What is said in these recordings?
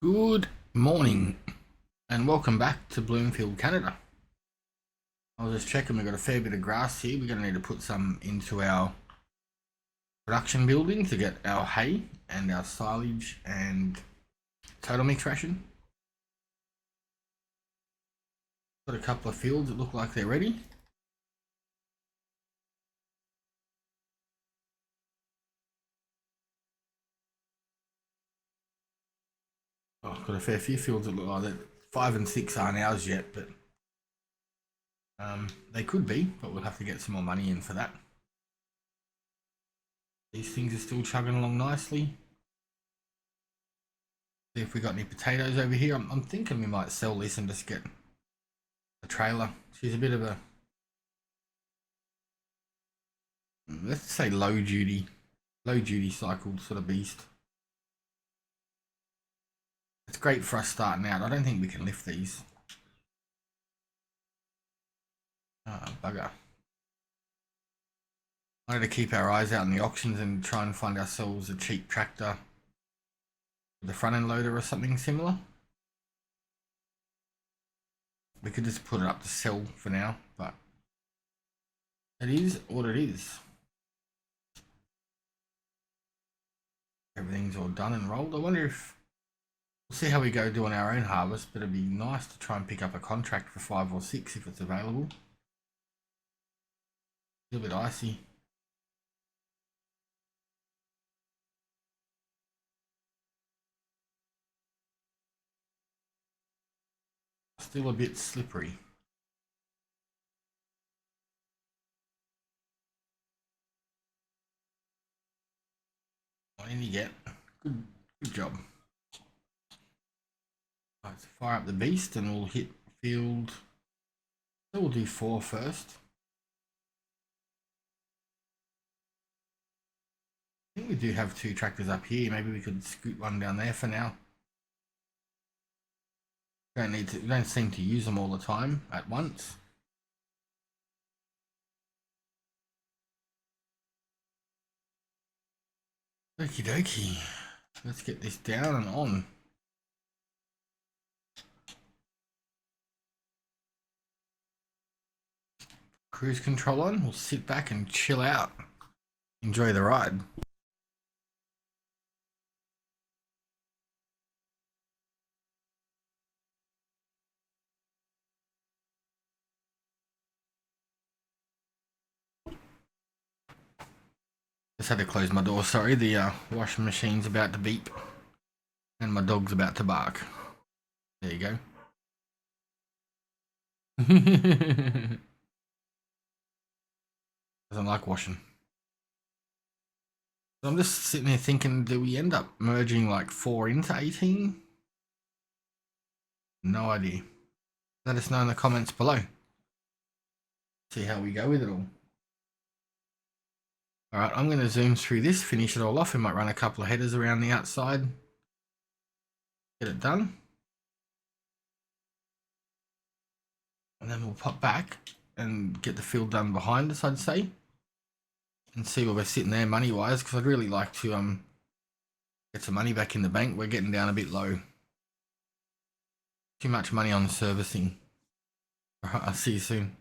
Good morning and welcome back to Bloomfield, Canada. I was just checking, we've got a fair bit of grass here. We're going to need to put some into our production building to get our hay and our silage and total mix ration. Got a couple of fields that look like they're ready. Oh, got a fair few fields that look like that. 5 and 6 aren't ours yet, but they could be, but we'll have to get some more money in for that. These things are still chugging along nicely. See if we got any potatoes over here. I'm thinking we might sell this and just get a trailer. She's a bit of a, let's say low duty cycle sort of beast. It's great for us starting out. I don't think we can lift these. Bugger. I need to keep our eyes out in the auctions and try and find ourselves a cheap tractor with a front end loader or something similar. We could just put it up to sell for now, but it is what it is. Everything's all done and rolled. I wonder if we'll see how we go doing our own harvest, but it'd be nice to try and pick up a contract for 5 or 6 if it's available. A little bit icy. Still a bit slippery. What did you get? Good job. Let's fire up the beast and we'll hit field. So we'll do 4 first. I think we do have 2 tractors up here. Maybe we could scoot one down there for now. We don't seem to use them all the time at once. Okie dokie. Let's get this down and on. Cruise control on. We'll sit back and chill out. Enjoy the ride. Just had to close my door, sorry. The washing machine's about to beep. And my dog's about to bark. There you go. Doesn't like washing. So I'm just sitting there thinking, do we end up merging like 4 into 18? No idea. Let us know in the comments below. See how we go with it all. Alright, I'm going to zoom through this, finish it all off. We might run a couple of headers around the outside. Get it done. And then we'll pop back and get the field done behind us, I'd say. And see where we're sitting there money-wise, because I'd really like to get some money back in the bank. We're getting down a bit low. Too much money on servicing. Alright, I'll see you soon.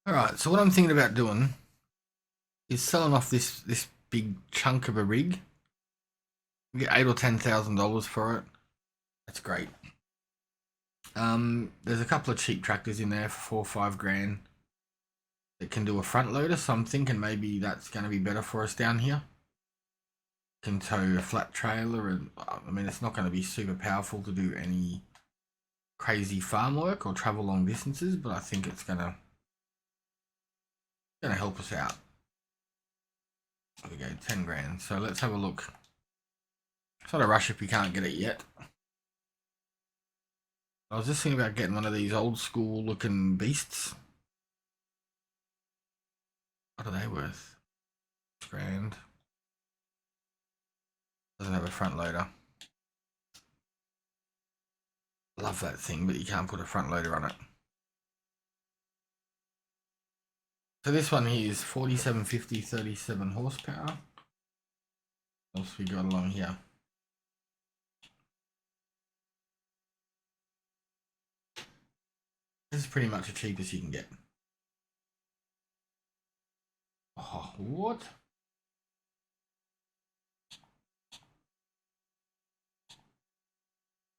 Alright, so what I'm thinking about doing is selling off this big chunk of a rig. We get $8,000 or $10,000 for it. That's great. There's a couple of cheap tractors in there for 4 or 5 grand that can do a front loader, so I'm thinking maybe that's going to be better for us down here. Can tow a flat trailer, and I mean it's not going to be super powerful to do any crazy farm work or travel long distances, but I think it's gonna help us out. There we go, 10 grand. So let's have a look. It's not a rush if we can't get it yet. I was just thinking about getting one of these old school looking beasts. What are they worth? 6 grand. Doesn't have a front loader. Love that thing, but you can't put a front loader on it. So this one here is 4750, 37 horsepower. What else we got along here? This is pretty much the cheapest you can get. Oh, what?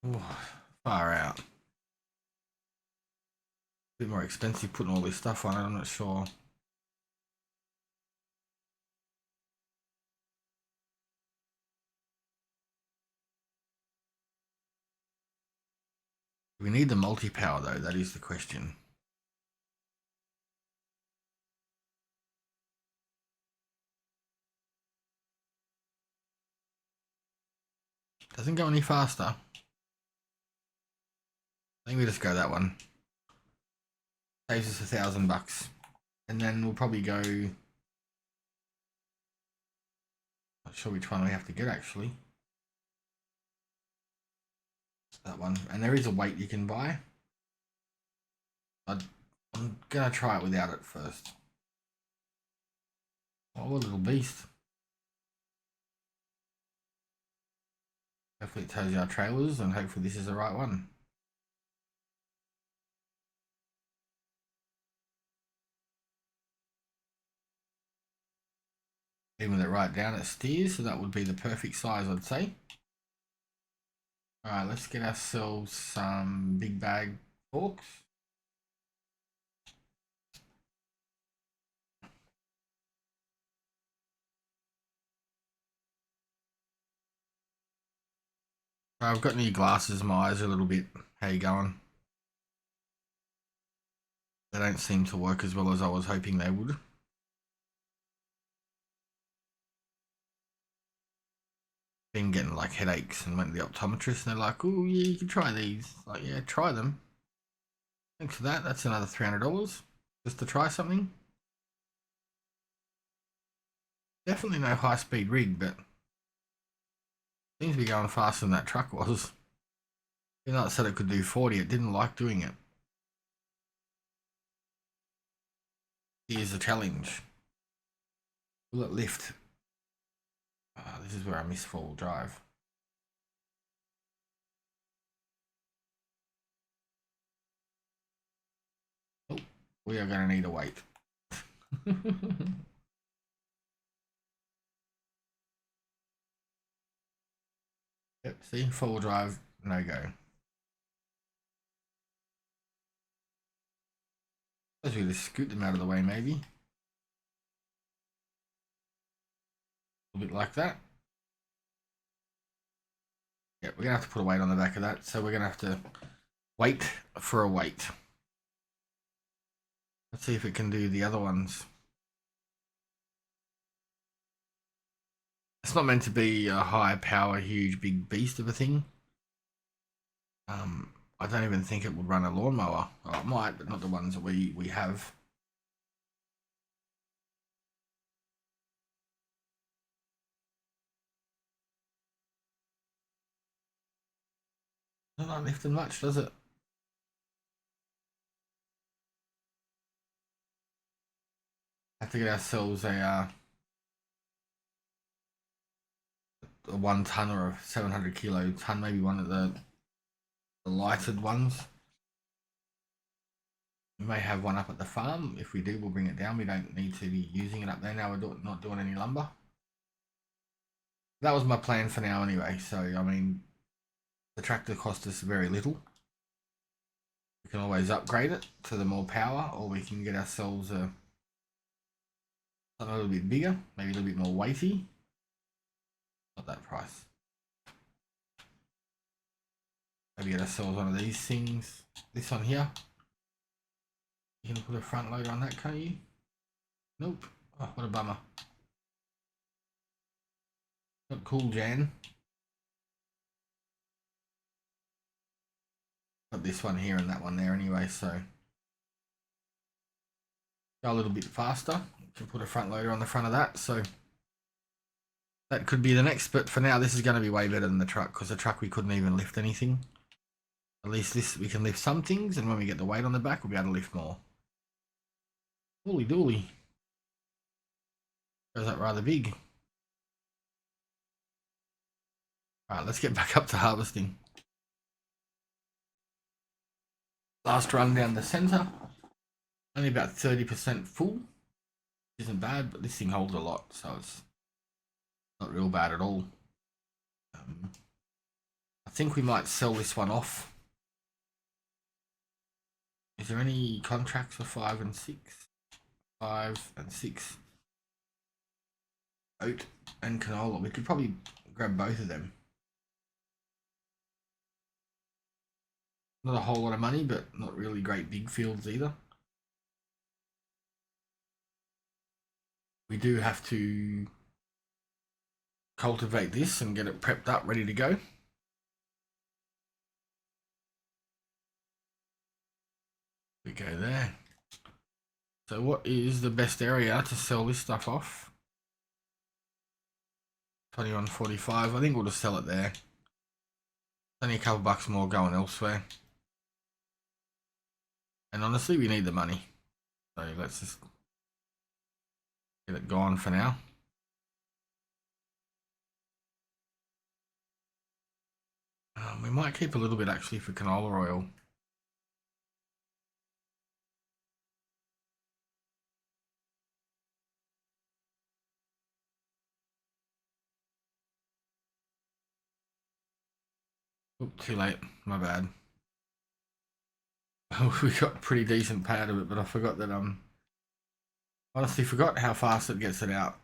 Ooh, far out. A bit more expensive putting all this stuff on it, I'm not sure. We need the multi-power though, that is the question. Doesn't go any faster. I think we just go that one. Saves us $1,000. And then we'll probably go... Not sure which one we have to get actually. That one. And there is a weight you can buy. I'm gonna try it without it first. Oh, a little beast. Hopefully it tells you our trailers, and hopefully this is the right one. Even with it right down, it steers, so that would be the perfect size, I'd say. Alright, let's get ourselves some big bag forks. I've got new glasses, my eyes are a little bit... How you going? They don't seem to work as well as I was hoping they would. Been getting like headaches and went to the optometrist and they're like, oh yeah, you can try these. Like, yeah, try them. Thanks for that. That's another $300 just to try something. Definitely no high speed rig, but seems to be going faster than that truck was. Even though it said it could do 40, it didn't like doing it. Here's the challenge. Will it lift? This is where I miss four-wheel drive. Oh, we are going to need a weight. Yep, see, four-wheel drive, no go. Let's really scoot them out of the way, maybe. A little bit like that. Yep, we're going to have to put a weight on the back of that, so we're going to have to wait for a weight. Let's see if it can do the other ones. It's not meant to be a high power, huge, big beast of a thing. I don't even think it would run a lawnmower. Oh, it might, but not the ones that we have. Doesn't like lifting much, does it? Have to get ourselves a 1 ton or a 700 kilo ton, maybe one of the lighted ones. We may have one up at the farm. If we do, we'll bring it down. We don't need to be using it up there now. We're not doing any lumber. That was my plan for now anyway. So, I mean, the tractor cost us very little. We can always upgrade it to the more power, or we can get ourselves a little bit bigger, maybe a little bit more weighty. Not that price. Maybe get ourselves one of these things. This one here. You can put a front loader on that, can't you? Nope. Oh, what a bummer. Not cool, Jan. Got this one here and that one there anyway, so go a little bit faster. Can put a front loader on the front of that, so that could be the next. But for now, this is going to be way better than the truck, because the truck we couldn't even lift anything. At least this we can lift some things, and when we get the weight on the back, we'll be able to lift more. Holy dooly. Goes that rather big. Alright, let's get back up to harvesting. Last run down the centre. Only about 30% full. Isn't bad, but this thing holds a lot, so it's not real bad at all. I think we might sell this one off. Is there any contracts for 5 and 6? 5 and 6. Oat and canola. We could probably grab both of them. Not a whole lot of money, but not really great big fields either. We do have to cultivate this and get it prepped up, ready to go. We go there. So what is the best area to sell this stuff off? 21.45. I think we'll just sell it there. Only a couple bucks more going elsewhere. And honestly, we need the money. So let's just get it gone for now. We might keep a little bit actually for canola oil. Oop, too late. My bad. We got pretty decent pay out of it, but I forgot that honestly forgot how fast it gets it out.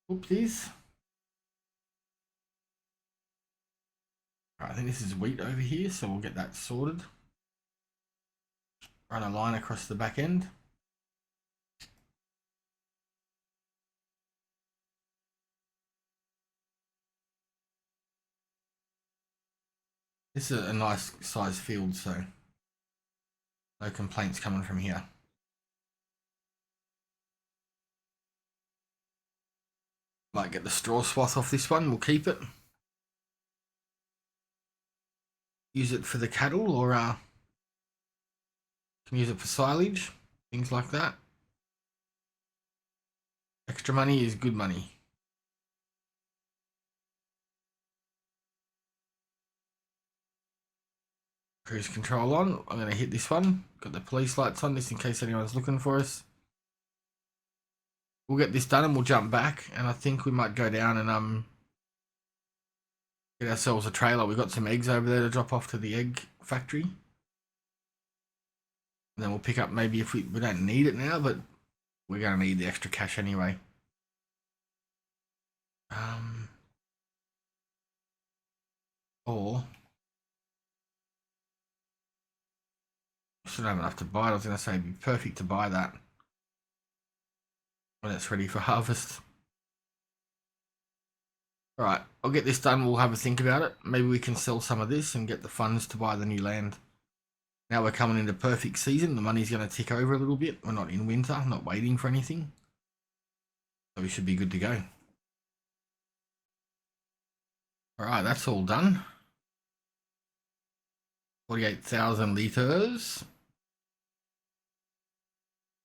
Oopsies. Right, I think this is wheat over here, so we'll get that sorted. Run a line across the back end. This is a nice size field, so no complaints coming from here. Might get the straw swath off this one, we'll keep it. Use it for the cattle, or can use it for silage, things like that. Extra money is good money. Cruise control on. I'm going to hit this one. Got the police lights on just in case anyone's looking for us. We'll get this done and we'll jump back. And I think we might go down and get ourselves a trailer. We've got some eggs over there to drop off to the egg factory. And then we'll pick up maybe if we don't need it now, but we're going to need the extra cash anyway. Or should have enough to buy it. I was going to say it'd be perfect to buy that when it's ready for harvest. Alright, I'll get this done. We'll have a think about it. Maybe we can sell some of this and get the funds to buy the new land. Now we're coming into perfect season. The money's going to tick over a little bit. We're not in winter, not waiting for anything. So we should be good to go. Alright, that's all done. 48,000 litres.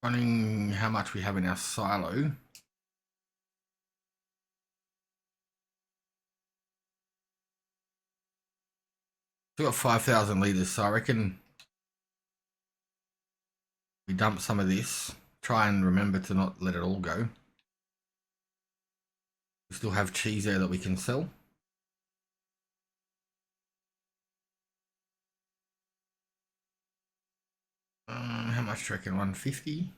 Running how much we have in our silo. We've got 5,000 litres, so I reckon we dump some of this. Try and remember to not let it all go. We still have cheese there that we can sell. How much do you reckon? 150?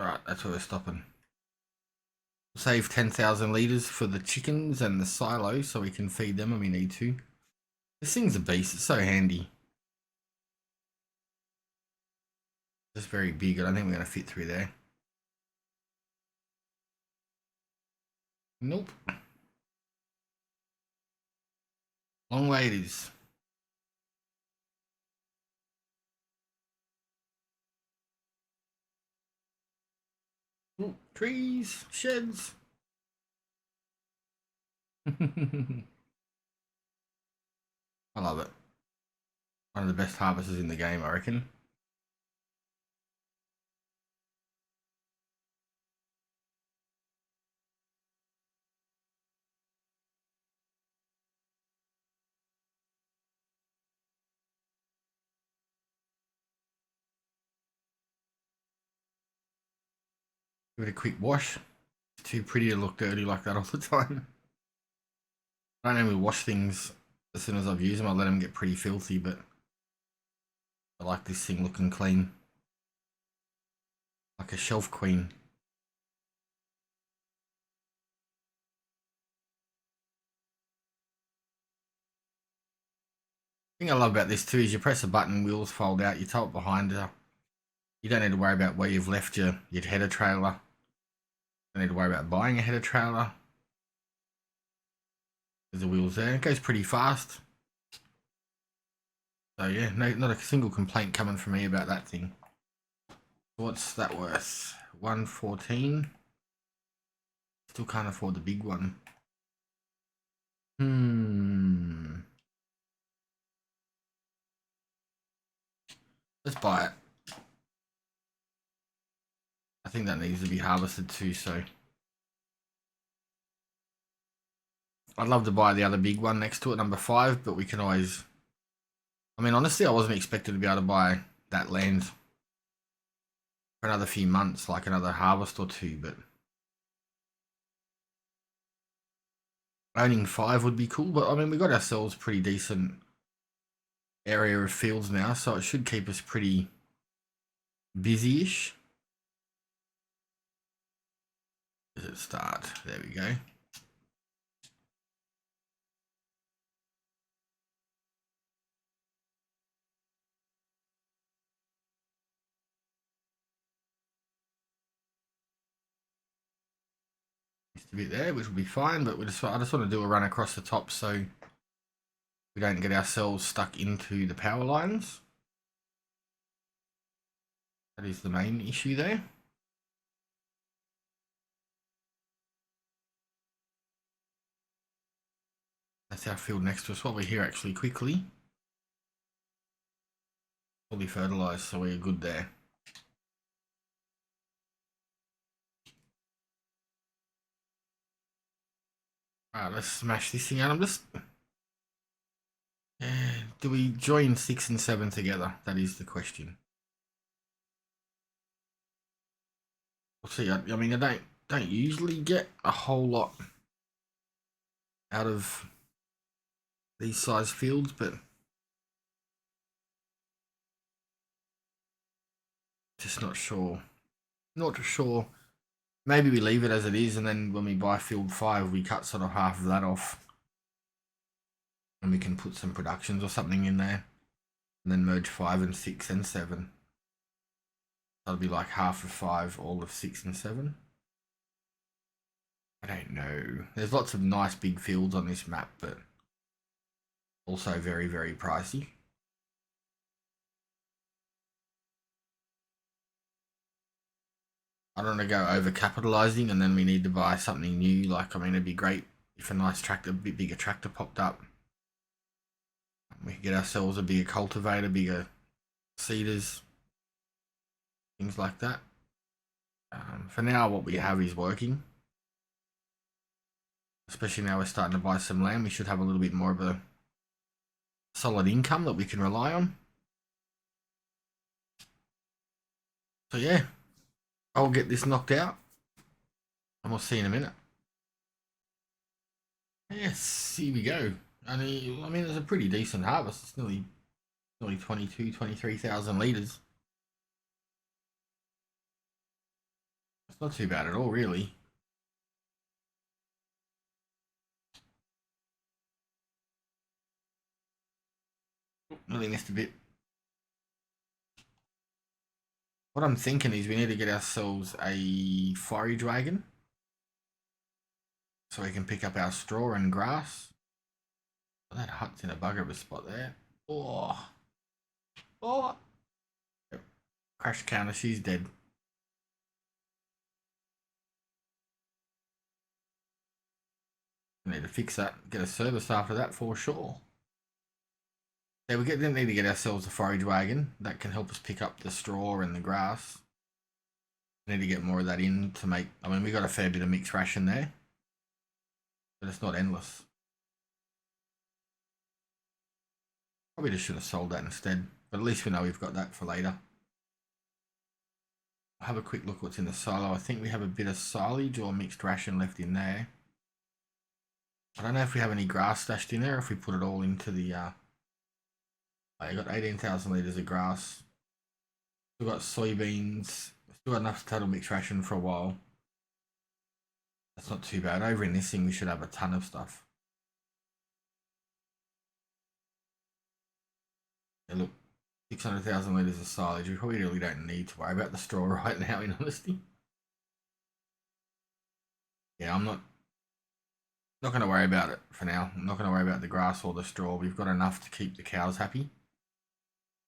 Alright, that's where we're stopping. Save 10,000 litres for the chickens and the silo so we can feed them when we need to. This thing's a beast, it's so handy. It's very big, I don't think we're going to fit through there. Nope. Long way it is. Ooh, trees, sheds. I love it. One of the best harvesters in the game, I reckon. Give it a quick wash. It's too pretty to look dirty like that all the time. I don't normally wash things as soon as I've used them. I let them get pretty filthy, but I like this thing looking clean. Like a shelf queen. The thing I love about this too is you press a button, wheels fold out, you tow it behind you. You don't need to worry about where you've left your header trailer. You don't need to worry about buying a header trailer. There's the wheels there. It goes pretty fast. So yeah, no, not a single complaint coming from me about that thing. What's that worth? 114. Still can't afford the big one. Let's buy it. I think that needs to be harvested too, so I'd love to buy the other big one next to it, number 5, but we can always... I mean, honestly, I wasn't expected to be able to buy that land for another few months, like another harvest or two, but owning 5 would be cool. But I mean, we got ourselves pretty decent area of fields now, so it should keep us pretty busy-ish. Does it start? There we go. Just a bit there, which will be fine, but I just want to do a run across the top so we don't get ourselves stuck into the power lines. That is the main issue there. That's our field next to us. While we're here, actually, quickly. Fully fertilized, so we're good there. Alright, let's smash this thing out. I'm just... do we join 6 and 7 together? That is the question. We'll see. I mean, I don't usually get a whole lot out of these size fields, but just not sure. Not sure. Maybe we leave it as it is, and then when we buy field 5, we cut sort of half of that off, and we can put some productions or something in there, and then merge 5 and 6 and 7. That'll be like half of 5, all of 6 and 7. I don't know. There's lots of nice big fields on this map, but also very, very pricey. I don't want to go over capitalizing and then we need to buy something new. Like, I mean, it'd be great if a nice tractor, a bit bigger tractor popped up. We could get ourselves a bigger cultivator, bigger seeders, things like that. For now, what we have is working. Especially now we're starting to buy some land, we should have a little bit more of a solid income that we can rely on. So yeah, I'll get this knocked out and we'll see you in a minute. Yes, here we go. I mean, it's a pretty decent harvest. It's nearly 23,000 litres. It's not too bad at all, really. Nearly missed a bit. What I'm thinking is we need to get ourselves a forage wagon so we can pick up our straw and grass. Oh, that hut's in a bugger of a spot there. Oh. Yep. Crash counter, she's dead. We need to fix that, get a service after that for sure. Yeah, we need to get ourselves a forage wagon that can help us pick up the straw and the grass. We need to get more of that in to make. I mean, we got a fair bit of mixed ration there, but it's not endless. Probably just should have sold that instead, but at least we know we've got that for later. I'll have a quick look what's in the silo. I think we have a bit of silage or mixed ration left in there. I don't know if we have any grass stashed in there, if we put it all into the I got 18,000 litres of grass. Still got soybeans. Still got enough total mixed ration for a while. That's not too bad. Over in this thing we should have a ton of stuff. Yeah, look, 600,000 litres of silage. We probably really don't need to worry about the straw right now, in honesty. Yeah, I'm not going to worry about it for now. I'm not going to worry about the grass or the straw. We've got enough to keep the cows happy.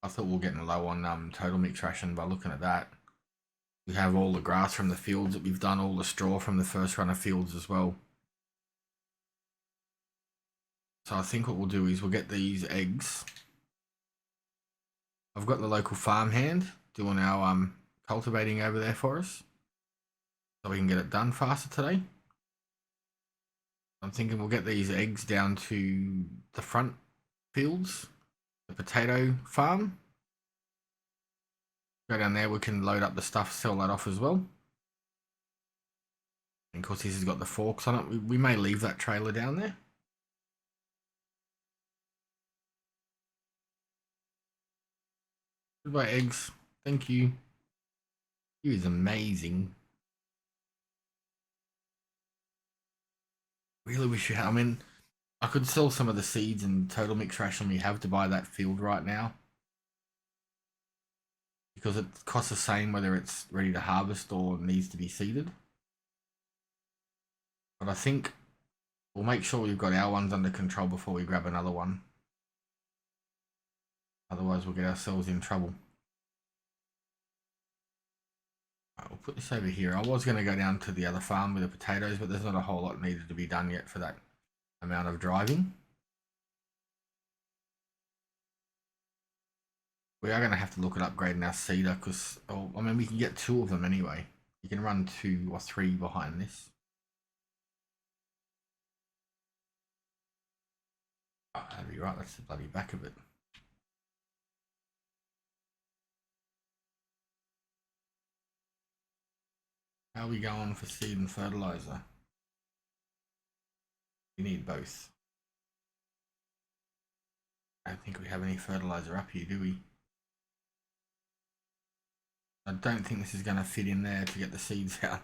I thought we were getting low on total mix ration by looking at that. We have all the grass from the fields that we've done, all the straw from the first run of fields as well. So I think what we'll do is we'll get these eggs. I've got the local farmhand doing our cultivating over there for us, so we can get it done faster today. I'm thinking we'll get these eggs down to the front fields, the potato farm. Go down there, we can load up the stuff, sell that off as well. And of course this has got the forks on it. We may leave that trailer down there. Goodbye eggs, thank you. You is amazing. Really wish you had, I mean, I could sell some of the seeds and total mix ration we have to buy that field right now, because it costs the same whether it's ready to harvest or needs to be seeded. But I think we'll make sure we've got our ones under control before we grab another one. Otherwise we'll get ourselves in trouble. Right, we'll put this over here. I was going to go down to the other farm with the potatoes, but there's not a whole lot needed to be done yet for that amount of driving. We are going to have to look at upgrading our seeder because, oh, I mean, we can get 2 of them anyway. You can run 2 or 3 behind this. Oh, that'd be right. That's the bloody back of it. How are we going for seed and fertilizer? We need both. I don't think we have any fertilizer up here, do we? I don't think this is going to fit in there to get the seeds out.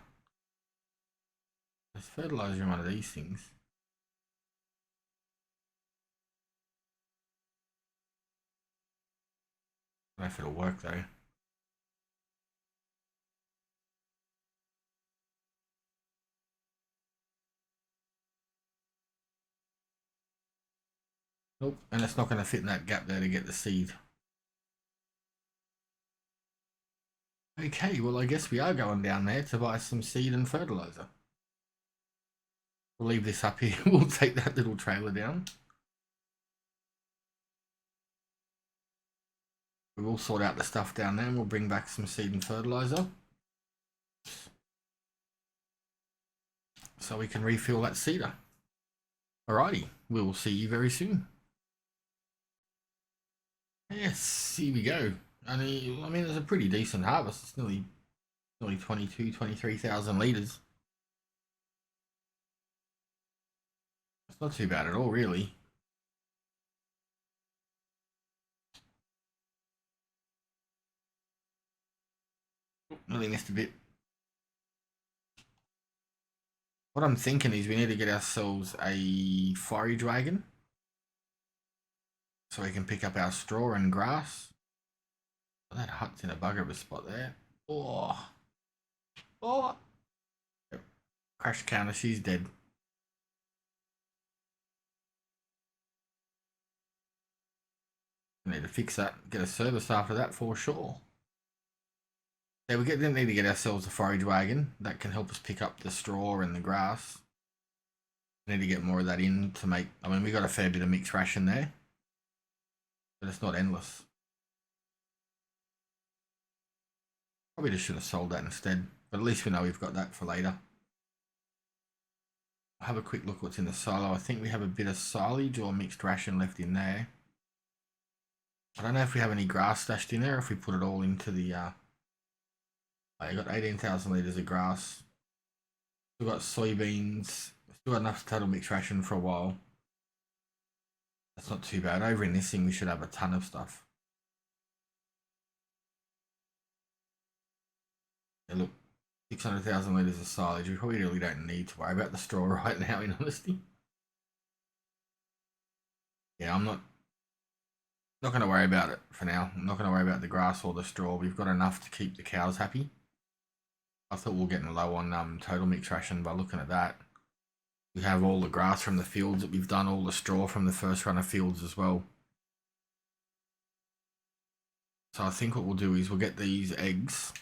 There's fertilizer in one of these things. I don't know if it'll work though. Nope, and it's not going to fit in that gap there to get the seed. Okay, well I guess we are going down there to buy some seed and fertilizer. We'll leave this up here. We'll take that little trailer down. We will sort out the stuff down there and we'll bring back some seed and fertilizer, so we can refill that seeder. Alrighty, we will see you very soon. Yes, here we go. And I mean, it's a pretty decent harvest. It's nearly 23,000 litres. It's not too bad at all, really. Nearly missed a bit. What I'm thinking is we need to get ourselves a forage wagon so we can pick up our straw and grass. Oh, that hut's in a bugger of a spot there. Oh. Oh. Yep. Crash counter, she's dead. We need to fix that, get a service after that for sure. Yeah, we need to get ourselves a forage wagon that can help us pick up the straw and the grass. We need to get more of that in to make, I mean, we got a fair bit of mixed ration there, but it's not endless. Probably just should have sold that instead, but at least we know we've got that for later. I'll have a quick look what's in the silo. I think we have a bit of silage or mixed ration left in there. I don't know if we have any grass stashed in there, if we put it all into the I got 18,000 litres of grass. Still got soybeans. Still got enough total mixed ration for a while. That's not too bad. Over in this thing, we should have a ton of stuff. Yeah, look, 600,000 litres of silage. We probably really don't need to worry about the straw right now, in honesty. Yeah, I'm not going to worry about it for now. I'm not going to worry about the grass or the straw. We've got enough to keep the cows happy. I thought we were getting low on total mixed ration by looking at that. We have all the grass from the fields that we've done, all the straw from the first run of fields as well. So I think what we'll do is we'll get these eggs.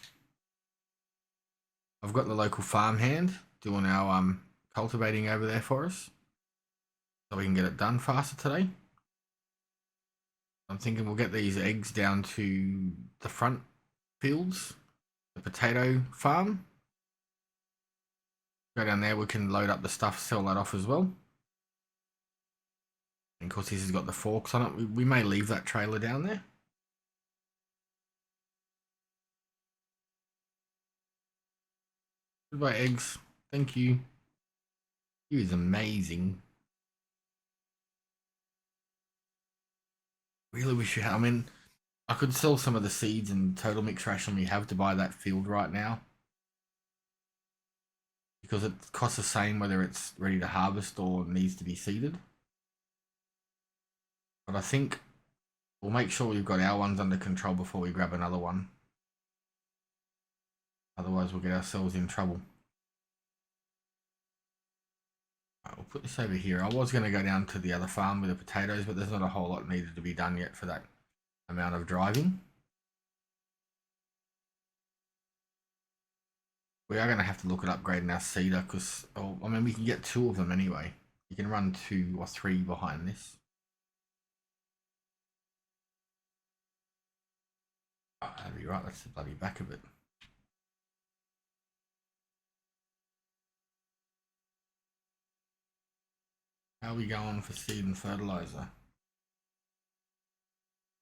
I've got the local farmhand doing our cultivating over there for us, so we can get it done faster today. I'm thinking we'll get these eggs down to the front fields, the potato farm. Go down there, we can load up the stuff, sell that off as well. And of course this has got the forks on it. We may leave that trailer down there. Goodbye eggs, thank you. You is amazing. Really wish you had, I mean, I could sell some of the seeds and total mixed ration we have to buy that field right now, because it costs the same whether it's ready to harvest or needs to be seeded. But I think we'll make sure we've got our ones under control before we grab another one. Otherwise we'll get ourselves in trouble. Right, we'll put this over here. I was going to go down to the other farm with the potatoes, but there's not a whole lot needed to be done yet for that amount of driving. We are going to have to look at upgrading our seeder because, oh, I mean, we can get 2 of them anyway. You can run 2 or 3 behind this. Oh, that'd be right. That's the bloody back of it. How are we going for seed and fertilizer?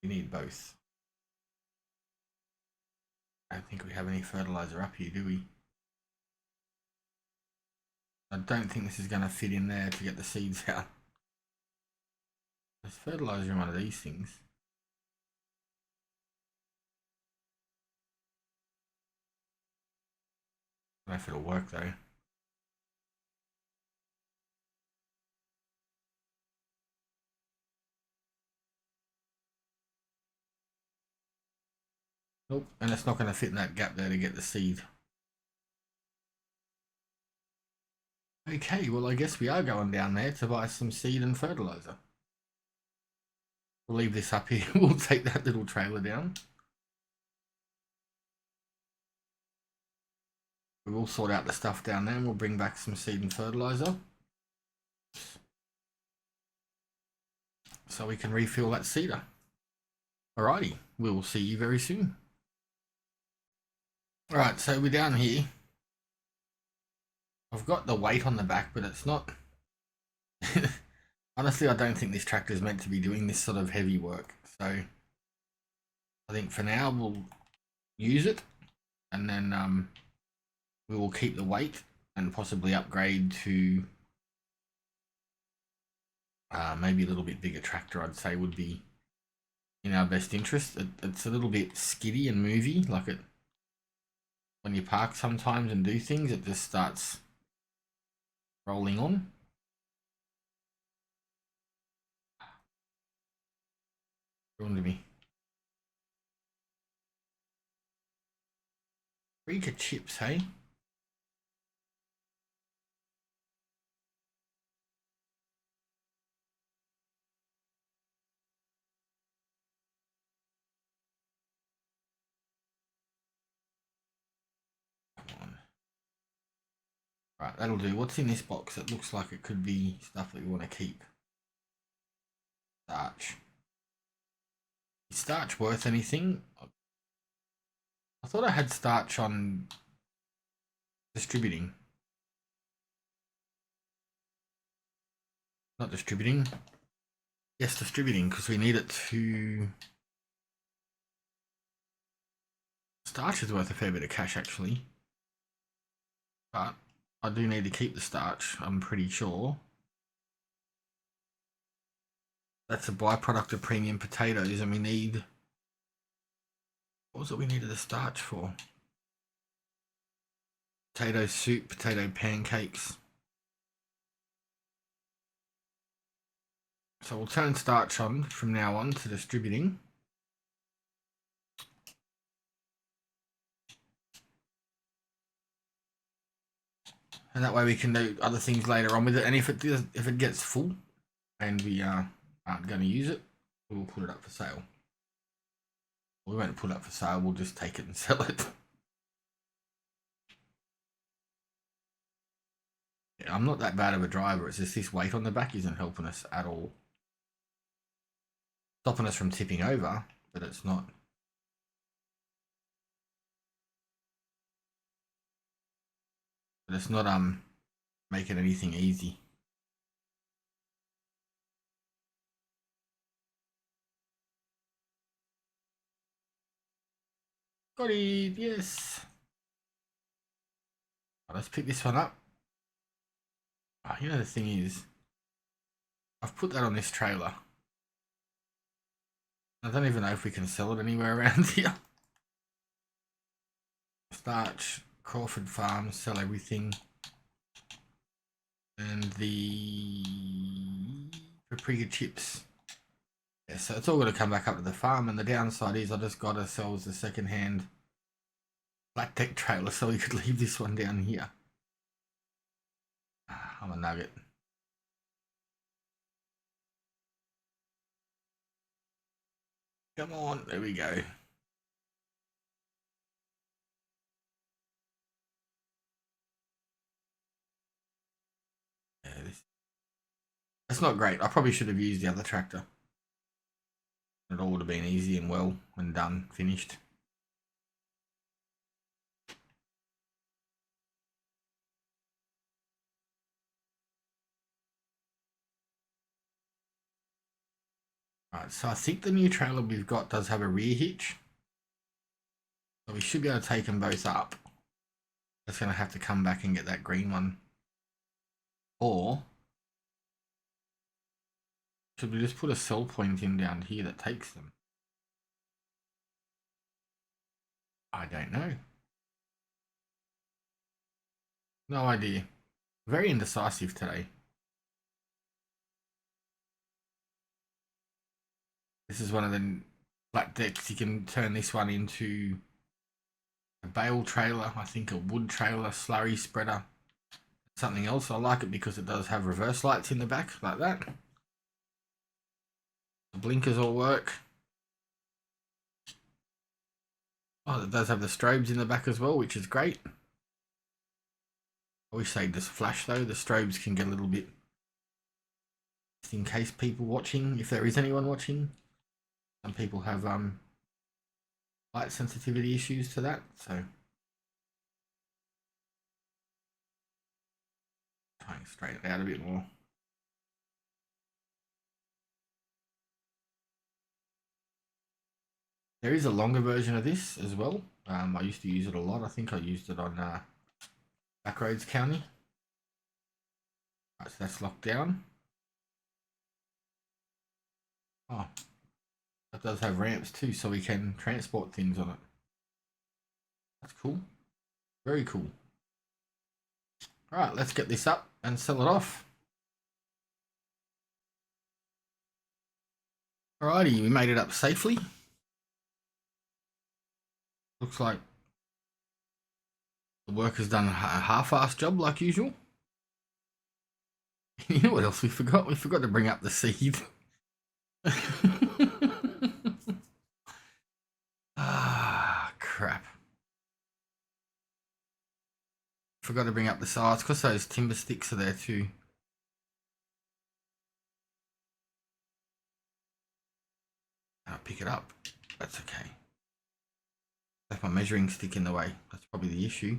We need both. I don't think we have any fertilizer up here, do we? I don't think this is going to fit in there to get the seeds out. There's fertilizer in one of these things. I don't know if it'll work though. Nope, and it's not going to fit in that gap there to get the seed. Okay, well I guess we are going down there to buy some seed and fertilizer. We'll leave this up here. We'll take that little trailer down. We will sort out the stuff down there and we'll bring back some seed and fertilizer, so we can refill that seeder. Alrighty, we will see you very soon. Alright, so we're down here. I've got the weight on the back, but it's not... Honestly, I don't think this tractor is meant to be doing this sort of heavy work. So I think for now we'll use it, and then we will keep the weight and possibly upgrade to maybe a little bit bigger tractor. I'd say would be in our best interest. It's a little bit skiddy and movey, like it when you park sometimes and do things, it just starts rolling on. Ruined me. Freak of chips, hey? Right, that'll do. What's in this box? It looks like it could be stuff that we want to keep. Starch. Is starch worth anything? I thought I had starch on distributing. Not distributing. Yes, distributing, because we need it to Starch is worth a fair bit of cash actually. But I do need to keep the starch, I'm pretty sure. That's a byproduct of premium potatoes, and we need... What was it we needed the starch for? Potato soup, potato pancakes. So we'll turn starch on from now on to distributing. And that way we can do other things later on with it. And if it gets full and we aren't going to use it, we'll put it up for sale. We won't put it up for sale, we'll just take it and sell it. Yeah, I'm not that bad of a driver, it's just this weight on the back isn't helping us at all. Stopping us from tipping over, but it's not. But it's not making anything easy. Got it, yes. Let's pick this one up. Oh, you know the thing is, I've put that on this trailer. I don't even know if we can sell it anywhere around here. Starch, Crawford Farms, sell everything. And the paprika chips. Yeah, so it's all going to come back up to the farm, and the downside is I just got ourselves a second-hand flat deck trailer so we could leave this one down here. I'm a nugget. Come on, there we go. Yeah, that's not great. I probably should have used the other tractor. It all would have been easy and well and done, finished. Right, so I think the new trailer we've got does have a rear hitch. So we should be able to take them both up. Just going to have to come back and get that green one. Or should we just put a sell point in down here that takes them? I don't know. No idea. Very indecisive today. This is one of the flat decks. You can turn this one into a bale trailer, I think a wood trailer, slurry spreader, something else. I like it because it does have reverse lights in the back like that. The blinkers all work. Oh, it does have the strobes in the back as well, which is great. I wish they'd just flash though. The strobes can get a little bit, just in case people watching, if there is anyone watching. Some people have light sensitivity issues to that, so trying to straighten it out a bit more. There is a longer version of this as well. I used to use it a lot. I think I used it on Backroads County. Right, so that's locked down. Oh, that does have ramps too, so we can transport things on it. That's cool. Very cool. Alright, let's get this up and sell it off. Alrighty, we made it up safely. Looks like the worker's done a half-assed job like usual. You know what else we forgot? We forgot to bring up the seed. Ah, crap. Forgot to bring up the sides because those timber sticks are there too. I'll pick it up. That's okay. Left my measuring stick in the way. That's probably the issue.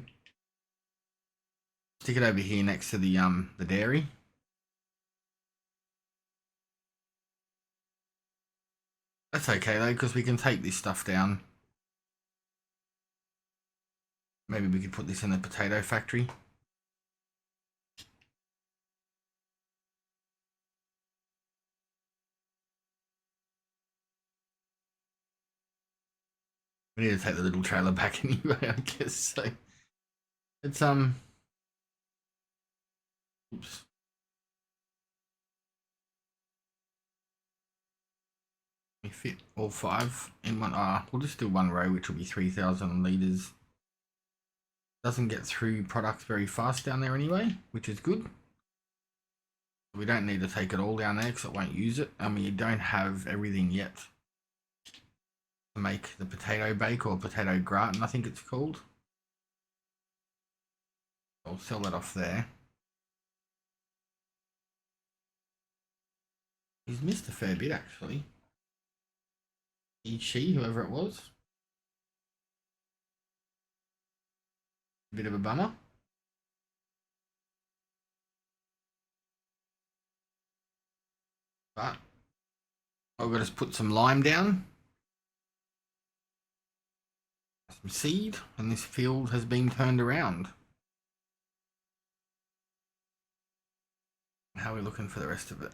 Stick it over here next to the dairy. That's okay though, because we can take this stuff down Maybe we could put this in the potato factory. We need to take the little trailer back anyway, I guess. So it's oops. We fit all 5 in one. We'll just do one row, which will be 3,000 liters. Doesn't get through products very fast down there anyway, which is good. We don't need to take it all down there because it won't use it. I mean, you don't have everything yet to make the potato bake or potato gratin, I think it's called. I'll sell that off there. He's missed a fair bit actually. She, whoever it was. A bit of a bummer. But I've got to put some lime down. Some seed, and this field has been turned around. How are we looking for the rest of it?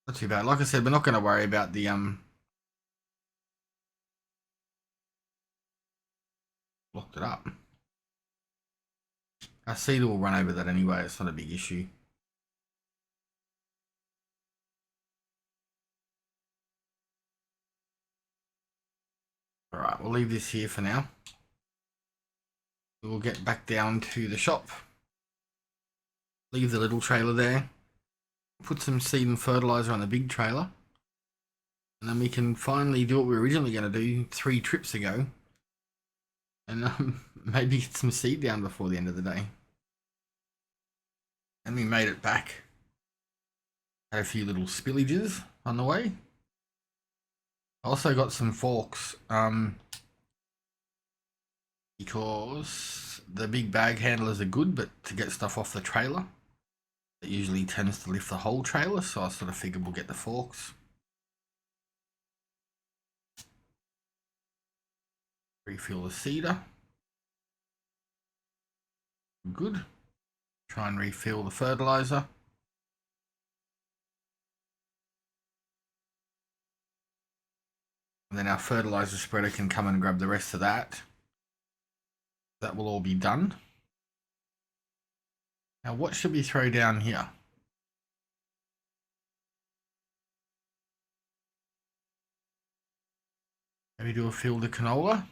Not too bad. Like I said, we're not going to worry about the locked it up. Our seeder will run over that anyway. It's not a big issue. All right, we'll leave this here for now. We'll get back down to the shop. Leave the little trailer there. Put some seed and fertilizer on the big trailer. And then we can finally do what we were originally going to do 3 trips ago. And maybe get some seed down before the end of the day. And we made it back. Had a few little spillages on the way. Also got some forks. Because the big bag handlers are good, but to get stuff off the trailer, it usually tends to lift the whole trailer, so I sort of figured we'll get the forks. Refill the seeder. Good. Try and refill the fertilizer. And then our fertilizer spreader can come and grab the rest of that. That will all be done. Now, what should we throw down here? Maybe do a field of canola.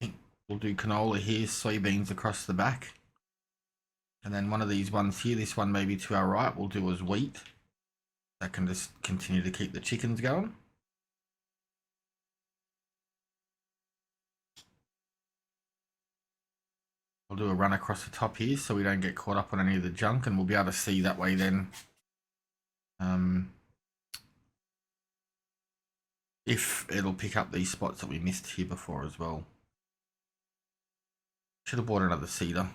I think we'll do canola here, soybeans across the back. And then one of these ones here, this one maybe to our right, we'll do as wheat. That can just continue to keep the chickens going. We'll do a run across the top here so we don't get caught up on any of the junk, and we'll be able to see that way then. If it'll pick up these spots that we missed here before as well. Should have bought another seeder.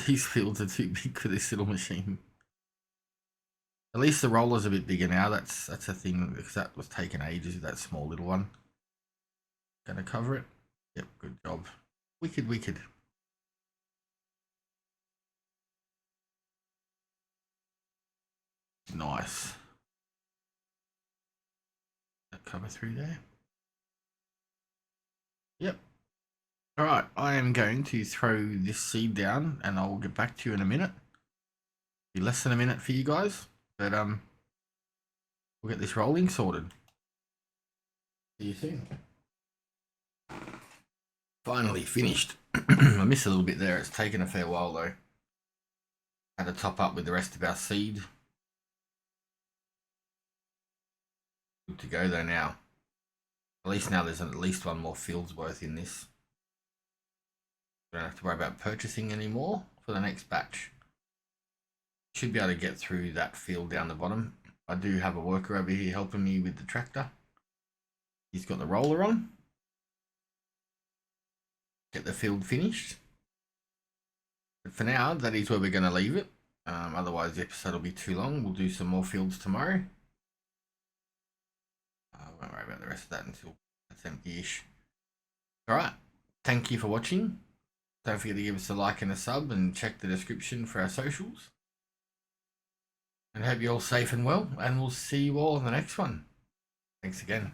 These fields are too big for this little machine. At least the roller's a bit bigger now. That's a thing, because that was taking ages with that small little one. Gonna cover it. Yep, good job. Wicked, wicked. Nice. That cover through there. Yep. All right, I am going to throw this seed down, and I'll get back to you in a minute. Be less than a minute for you guys, but we'll get this rolling sorted. See you soon. Finally finished. I missed a little bit there. It's taken a fair while though. Had to top up with the rest of our seed. Good to go though now. At least now there's at least one more field's worth in this. Don't have to worry about purchasing anymore for the next batch. Should be able to get through that field down the bottom. I do have a worker over here helping me with the tractor. He's got the roller on. Get the field finished. But for now, that is where we're going to leave it. Otherwise, the episode will be too long. We'll do some more fields tomorrow. I won't worry about the rest of that until it's empty-ish. Alright, thank you for watching. Don't forget to give us a like and a sub and check the description for our socials. And hope you're all safe and well, and we'll see you all in the next one. Thanks again.